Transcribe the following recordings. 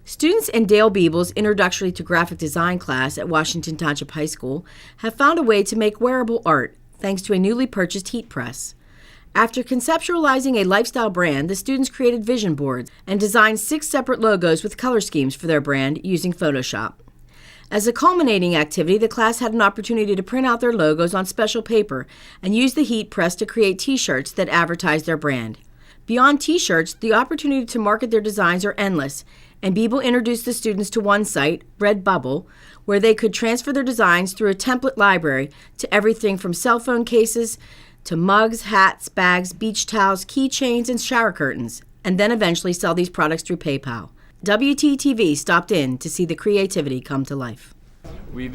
Students in Dale Biebel's Introductory to Graphic Design class at Washington Township High School have found a way to make wearable art thanks to a newly purchased heat press. After conceptualizing a lifestyle brand, the students created vision boards and designed 6 separate logos with color schemes for their brand using Photoshop. As a culminating activity, the class had an opportunity to print out their logos on special paper and use the heat press to create t-shirts that advertise their brand. Beyond t-shirts, the opportunity to market their designs are endless, and Biebel introduced the students to one site, Redbubble, where they could transfer their designs through a template library to everything from cell phone cases to mugs, hats, bags, beach towels, keychains, and shower curtains, and then eventually sell these products through PayPal. WTTV stopped in to see the creativity come to life. We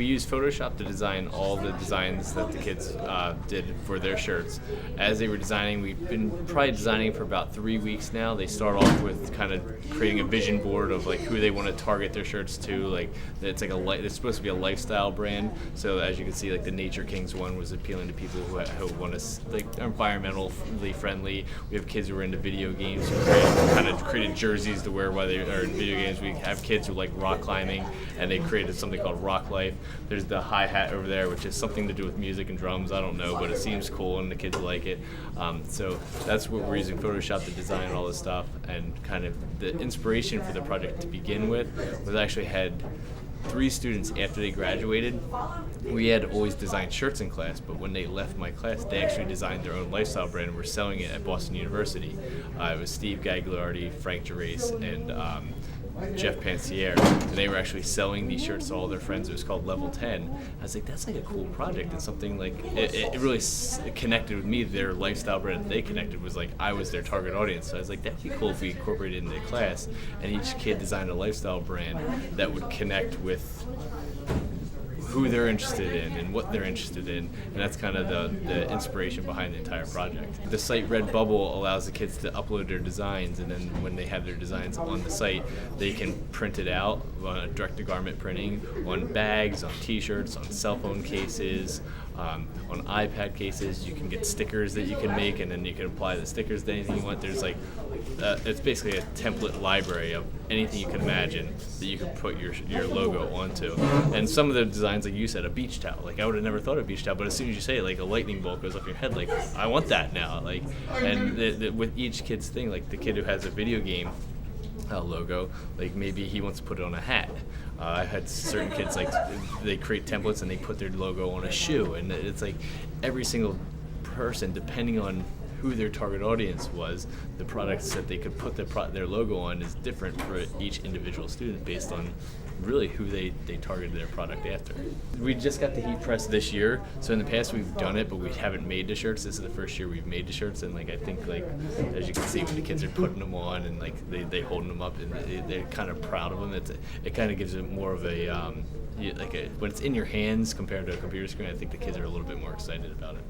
use Photoshop to design all the designs that the kids did for their shirts. As they were designing, we've been probably designing for about 3 weeks now. They start off with kind of creating a vision board of like who they want to target their shirts to. Like it's supposed to be a lifestyle brand. So as you can see, like the Nature Kings one was appealing to people who want to like environmentally friendly. We have kids who are into video games who created jerseys to wear while they are in video games. We have kids who like rock climbing, and they created something called Rock Life. There's the hi-hat over there, which is something to do with music and drums. I don't know, but it seems cool and the kids like it. So that's what we're using Photoshop to design all this stuff. And kind of the inspiration for the project to begin with was I actually had 3 students after they graduated. We had always designed shirts in class, but when they left my class, they actually designed their own lifestyle brand and were selling it at Boston University. It was Steve Gagliardi, Frank Gerace, and Jeff Pansier, and they were actually selling these shirts to all their friends. It was called Level 10. I was like, that's like a cool project, and something like it really connected with me. Their lifestyle brand that they connected was like I was their target audience. So I was like, that'd be cool if we incorporated it into class, and each kid designed a lifestyle brand that would connect with who they're interested in and what they're interested in, and that's kind of the inspiration behind the entire project. The site Redbubble allows the kids to upload their designs, and then when they have their designs on the site, they can print it out on direct-to-garment printing, on bags, on t-shirts, on cell phone cases, on iPad cases. You can get stickers that you can make, and then you can apply the stickers to anything you want. There's like it's basically a template library of anything you can imagine that you can put your logo onto. And some of the designs, like you said, a beach towel. Like I would have never thought of a beach towel, but as soon as you say it, like a lightning bolt goes off your head. Like I want that now. Like, and with each kid's thing, like the kid who has a video game logo, like maybe he wants to put it on a hat. I've had certain kids like they create templates and they put their logo on a shoe, and it's like every single person, depending on who their target audience was, the products that they could put their logo on is different for each individual student based on really who they targeted their product after. We just got the heat press this year, so in the past we've done it, but we haven't made the shirts. This is the first year we've made the shirts, and like I think like as you can see when the kids are putting them on and like they holding them up and they're kind of proud of them. It kind of gives it more of a when it's in your hands compared to a computer screen. I think the kids are a little bit more excited about it.